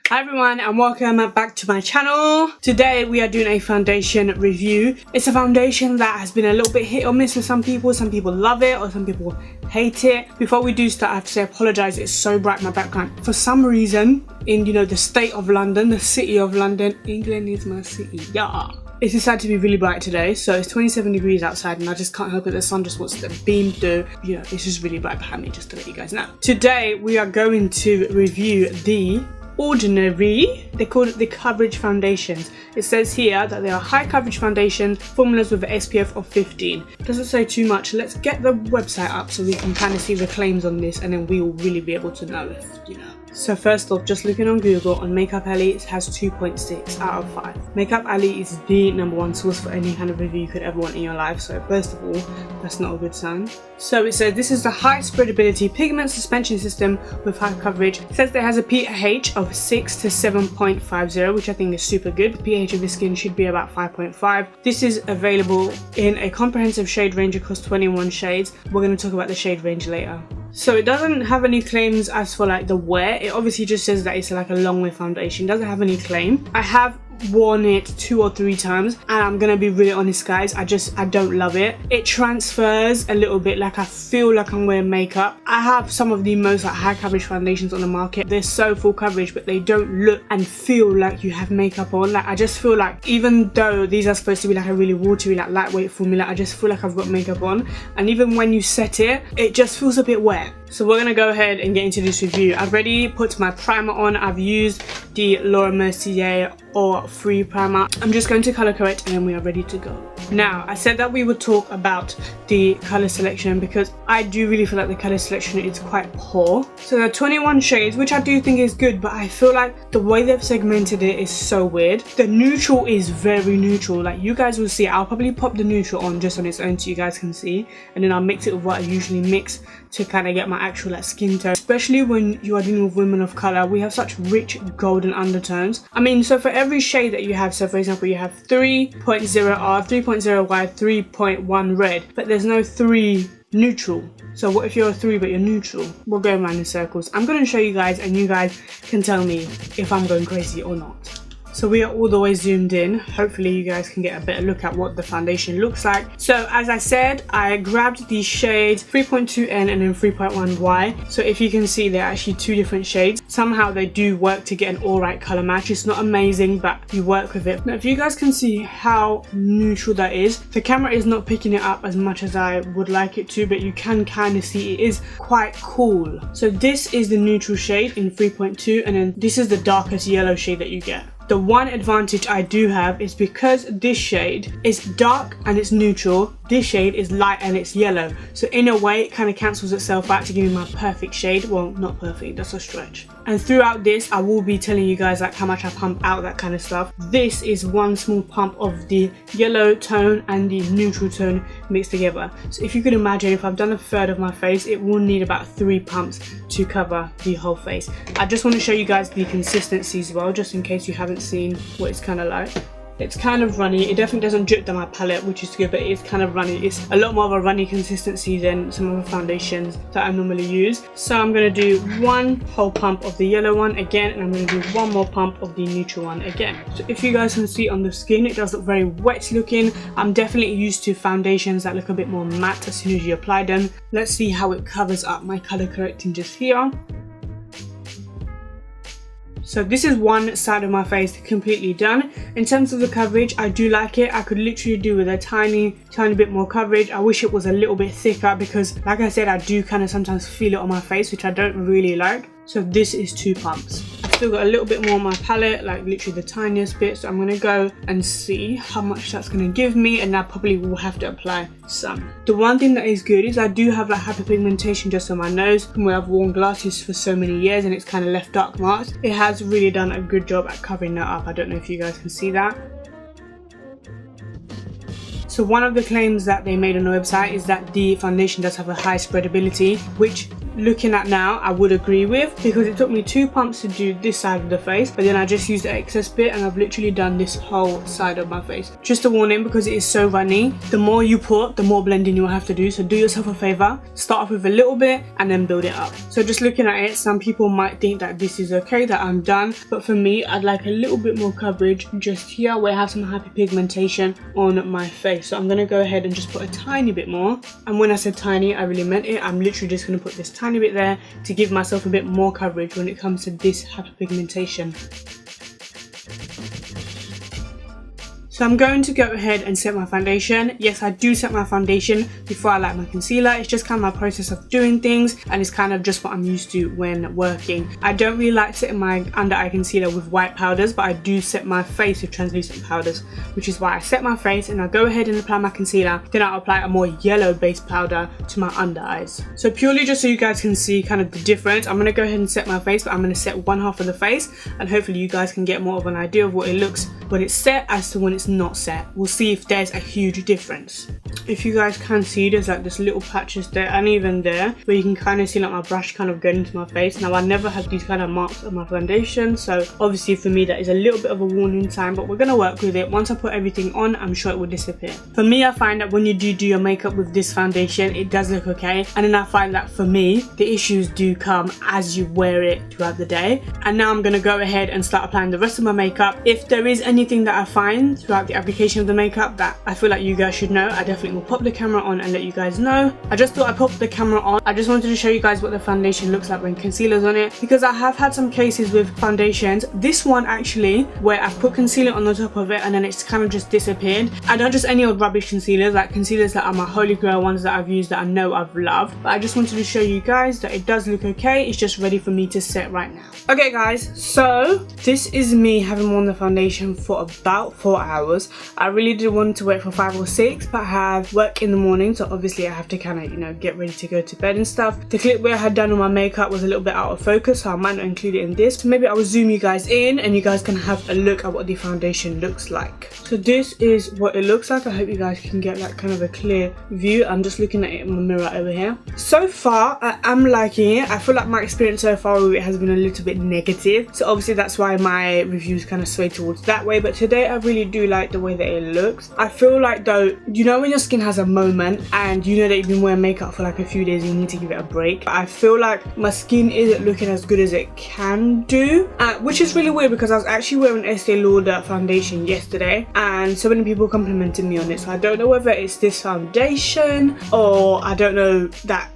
Hi everyone and welcome back to my channel. Today we are doing a foundation review. It's a foundation that has been a little bit hit or miss with some people. Some people love it or some people hate it. Before we do start, I have to say apologize, it's so bright in my background. For some reason in the state of London, the city of London, England is my city, yeah. It's decided to be really bright today, so it's 27 degrees outside and I just can't help it, the sun just wants to beam through. It's just really bright behind me, just to let you guys know. Today we are going to review the Ordinary, they call it the coverage foundations. It says here that they are high coverage foundations, formulas with an SPF of 15. Doesn't say too much. Let's get the website up so we can kind of see the claims on this, and then we will really be able to know if So first off, just looking on Google, on Makeup Alley it has 2.6 out of 5. Makeup Alley is the #1 source for any kind of review you could ever want in your life, so first of all, that's not a good sign. So it says this is the high spreadability pigment suspension system with high coverage. It says that it has a pH of 6 to 7.50, which I think is super good. The pH of the skin should be about 5.5. This is available in a comprehensive shade range across 21 shades. We're going to talk about the shade range later. So it doesn't have any claims as for like the wear. It obviously just says that it's like a long wear foundation. It doesn't have any claim. I have worn it 2 or 3 times and I'm gonna be really honest guys, I don't love it. It transfers a little bit, like I feel like I'm wearing makeup. I have some of the most high coverage foundations on the market. They're so full coverage but they don't look and feel like you have makeup on. Like I just feel like even though these are supposed to be like a really watery, like lightweight formula, I just feel like I've got makeup on, and even when you set it, it just feels a bit wet. So we're gonna go ahead and get into this review. I've already put my primer on. I've used the Laura Mercier or Free primer. I'm just going to color correct and then we are ready to go. Now, I said that we would talk about the color selection because I do really feel like the color selection is quite poor. So there are 21 shades, which I do think is good, but I feel like the way they've segmented it is so weird. The neutral is very neutral. Like you guys will see, I'll probably pop the neutral on just on its own so you guys can see, and then I'll mix it with what I usually mix to kind of get my actual like skin tone. Especially when you are dealing with women of color, we have such rich golden undertones. I mean, so for every shade that you have, so for example you have 3.0R, 3.0 white, 3.1 red, but there's no 3 neutral. So what if you're a 3 but you're neutral? We're going around in circles. I'm going to show you guys and you guys can tell me if I'm going crazy or not. So we are all the way zoomed in. Hopefully you guys can get a better look at what the foundation looks like. So as I said, I grabbed the shades 3.2N and then 3.1Y. So if you can see, they're actually 2 different shades. Somehow they do work to get an alright color match. It's not amazing, but you work with it. Now if you guys can see how neutral that is, the camera is not picking it up as much as I would like it to, but you can kind of see it is quite cool. So this is the neutral shade in 3.2, and then this is the darkest yellow shade that you get. The one advantage I do have is because this shade is dark and it's neutral, this shade is light and it's yellow. So in a way it kind of cancels itself out to give me my perfect shade. Well, not perfect, that's a stretch. And throughout this I will be telling you guys like how much I pump out, that kind of stuff. This is one small pump of the yellow tone and the neutral tone mixed together. So if you could imagine, if I've done a third of my face, it will need about 3 pumps to cover the whole face. I just want to show you guys the consistency as well, just in case you haven't seen what it's kind of like. It's kind of runny. It definitely doesn't drip down my palette, which is good, but it's kind of runny. It's a lot more of a runny consistency than some of the foundations that I normally use. So I'm going to do 1 whole pump of the yellow one again, and I'm going to do 1 more pump of the neutral one again. So if you guys can see on the skin, it does look very wet looking. I'm definitely used to foundations that look a bit more matte as soon as you apply them. Let's see how it covers up my color correcting just here. So this is one side of my face completely done. In terms of the coverage, I do like it. I could literally do with a tiny bit more coverage. I wish it was a little bit thicker because like I said, I do kind of sometimes feel it on my face, which I don't really like. So this is 2 pumps. I've still got a little bit more on my palette, like literally the tiniest bit. So I'm going to go and see how much that's going to give me, and I probably will have to apply some. The one thing that is good is I do have like hyperpigmentation just on my nose from where I've worn glasses for so many years and it's kind of left dark marks. It has really done a good job at covering that up. I don't know if you guys can see that. So one of the claims that they made on the website is that the foundation does have a high spreadability, which looking at now, I would agree with, because it took me 2 pumps to do this side of the face, but then I just used the excess bit and I've literally done this whole side of my face. Just a warning, because it is so runny, the more you put, the more blending you'll have to do. So do yourself a favor, start off with a little bit and then build it up. So just looking at it, some people might think that this is okay, that I'm done, but for me, I'd like a little bit more coverage just here where I have some hyperpigmentation on my face. So I'm going to go ahead and just put a tiny bit more, and when I said tiny, I really meant it. I'm literally just going to put this tiny bit there to give myself a bit more coverage when it comes to this hyperpigmentation. So I'm going to go ahead and set my foundation. Yes, I do set my foundation before I light my concealer. It's just kind of my process of doing things, and it's kind of just what I'm used to when working. I don't really like setting my under eye concealer with white powders, but I do set my face with translucent powders, which is why I set my face and I go ahead and apply my concealer. Then I'll apply a more yellow based powder to my under eyes. So purely just so you guys can see kind of the difference, I'm going to go ahead and set my face, but I'm going to set one half of the face, and hopefully you guys can get more of an idea of what it looks when it's set as to when it's not set. We'll see if there's a huge difference. If you guys can see, there's like this little patches there and even there where you can kind of see like my brush kind of going into my face. Now I never have these kind of marks on my foundation, so obviously for me that is a little bit of a warning sign, but we're gonna work with it. Once I put everything on, I'm sure it will disappear. For me, I find that when you do your makeup with this foundation, it does look okay, and then I find that for me the issues do come as you wear it throughout the day. And now I'm gonna go ahead and start applying the rest of my makeup. If there is anything that I find throughout the application of the makeup that I feel like you guys should know, I definitely will pop the camera on and let you guys know. I just thought I'd pop the camera on. I just wanted to show you guys what the foundation looks like when concealer's on it, because I have had some cases with foundations, this one actually, where I've put concealer on the top of it and then it's kind of just disappeared. And not just any old rubbish concealers, like concealers that are my holy grail ones that I've used that I know I've loved, but I just wanted to show you guys that it does look okay. It's just ready for me to set right now. Okay guys, so this is me having worn the foundation for about 4 hours. I really did want to wait for 5 or 6, but I have work in the morning, so obviously I have to kind of, you know, get ready to go to bed and stuff. The clip where I had done all my makeup was a little bit out of focus, so I might not include it in this. So maybe I will zoom you guys in and you guys can have a look at what the foundation looks like. So this is what it looks like. I hope you guys can get like kind of a clear view. I'm just looking at it in my mirror over here. So far, I am liking it. I feel like my experience so far with it has been a little bit negative, so obviously that's why my reviews kind of sway towards that way. But today I really do like the way that it looks. I feel like though, you know when your skin has a moment and you know that you've been wearing makeup for like a few days, you need to give it a break. I feel like my skin isn't looking as good as it can do, which is really weird because I was actually wearing Estee Lauder foundation yesterday and so many people complimented me on it. So I don't know whether it's this foundation or I don't know that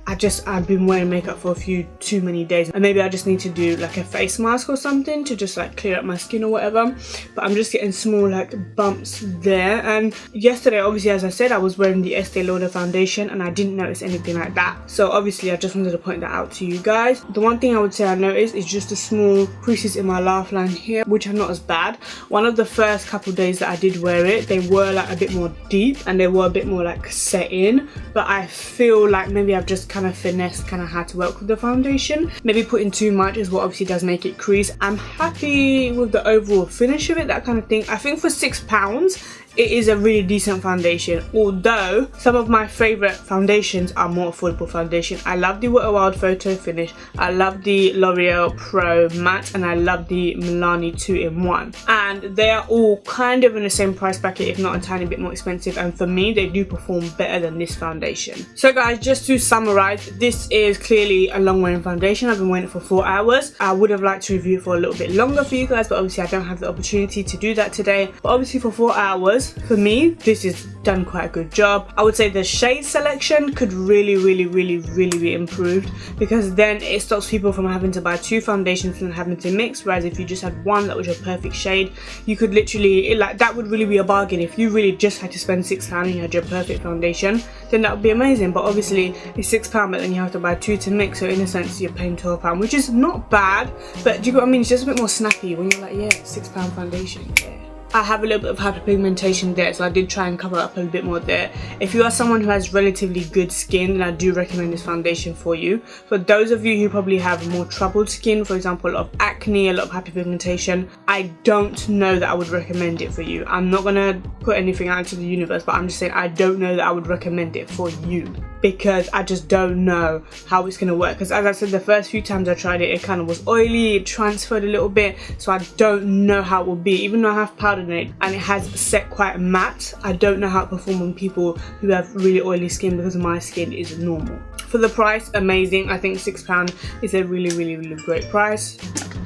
I've been wearing makeup for a few too many days and maybe I just need to do like a face mask or something to just like clear up my skin or whatever. But I'm just getting small like bumps there, and yesterday obviously as I said I was wearing the Estee Lauder foundation and I didn't notice anything like that, so obviously I just wanted to point that out to you guys. The one thing I would say I noticed is just the small creases in my laugh line here, which are not as bad. One of the first couple days that I did wear it, they were like a bit more deep and they were a bit more like set in, but I feel like maybe I've just kind of finessed kind of how to work with the foundation. Maybe putting too much is what obviously does make it crease. I'm happy with the overall finish of it, that kind of thing. I think for £6 it is a really decent foundation, although some of my favourite foundations are more affordable foundation. I love the Wet n Wild Photo Finish, I love the L'Oreal Pro Matte, and I love the Milani 2-in-1, and they are all kind of in the same price bracket, if not a tiny bit more expensive, and for me they do perform better than this foundation. So guys, just to summarise, this is clearly a long wearing foundation. I've been wearing it for 4 hours. I would have liked to review it for a little bit longer for you guys, but obviously I don't have the opportunity to do that today. But obviously for 4 hours, for me, this is done quite a good job. I would say the shade selection could really be improved, because then it stops people from having to buy 2 foundations and having to mix, whereas if you just had one that was your perfect shade, you could literally, like, that would really be a bargain. If you really just had to spend £6 and you had your perfect foundation, then that would be amazing. But obviously it's £6, but then you have to buy 2 to mix, so in a sense you're paying £12, which is not bad, but do you get what I mean? It's just a bit more snappy when you're like, yeah, £6 foundation, yeah. I have a little bit of hyperpigmentation there, so I did try and cover up a little bit more there. If you are someone who has relatively good skin, then I do recommend this foundation for you. For those of you who probably have more troubled skin, for example, a lot of acne, a lot of hyperpigmentation, I don't know that I would recommend it for you. I'm not gonna put anything out into the universe, but I'm just saying I don't know that I would recommend it for you. because I just don't know how it's gonna work. Because as I said, the first few times I tried it, it kind of was oily, it transferred a little bit, so I don't know how it will be. Even though I have powdered it and it has set quite matte, I don't know how it performs on people who have really oily skin, because my skin is normal. For the price, amazing. I think £6 is a really great price.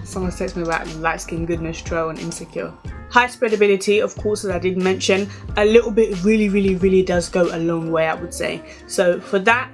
Someone texted me about light skin goodness, Tro and Insecure. High spreadability, of course, as I did mention, a little bit really does go a long way, I would say. So for that,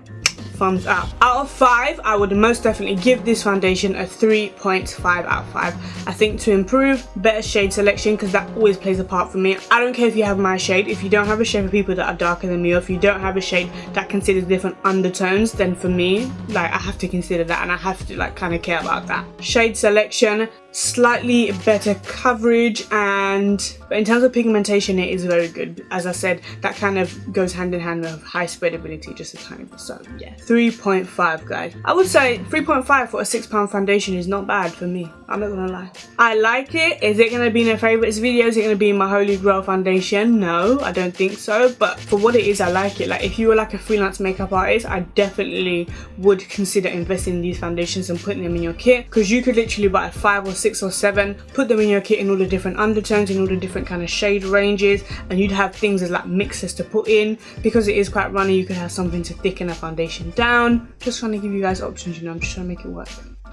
thumbs up. Out of 5, I would most definitely give this foundation a 3.5 out of 5. I think to improve, better shade selection, because that always plays a part for me. I don't care if you have my shade. If you don't have a shade for people that are darker than me, or if you don't have a shade that considers different undertones, then for me, like, I have to consider that, and I have to like kind of care about that. Shade selection, slightly better coverage, and but in terms of pigmentation, it is very good. As I said, that kind of goes hand in hand with high spreadability, just a tiny bit. So yeah, 3.5, guys. I would say 3.5 for a £6 foundation is not bad for me. I'm not gonna lie. I like it. Is it gonna be in a favorites video? Is it gonna be in my holy grail foundation? No, I don't think so. But for what it is, I like it. Like, if you were like a freelance makeup artist, I definitely would consider investing in these foundations and putting them in your kit, because you could literally buy 5 or 6 or 7, put them in your kit in all the different undertones, in all the different kind of shade ranges, and you'd have things as like mixers to put in. Because it is quite runny, you could have something to thicken a foundation down. Just trying to give you guys options, you know, I'm just trying to make it work.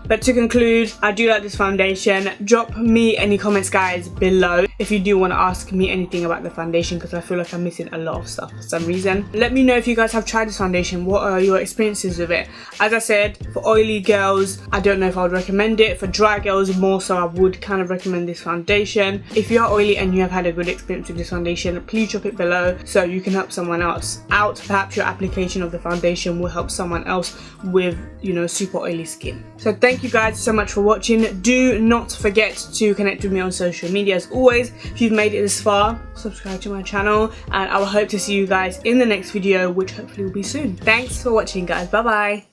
But to conclude, I do like this foundation. Drop me any comments, guys, below if you do want to ask me anything about the foundation, because I feel like I'm missing a lot of stuff for some reason. Let me know if you guys have tried this foundation. What are your experiences with it? As I said, for oily girls, I don't know if I would recommend it. For dry girls, more so, I would kind of recommend this foundation. If you are oily and you have had a good experience with this foundation, please drop it below so you can help someone else out. Perhaps your application of the foundation will help someone else with, you know, super oily skin. So thank you guys so much for watching. Do not forget to connect with me on social media as always. If you've made it this far, subscribe to my channel, and I will hope to see you guys in the next video, which hopefully will be soon. Thanks for watching, guys. Bye bye.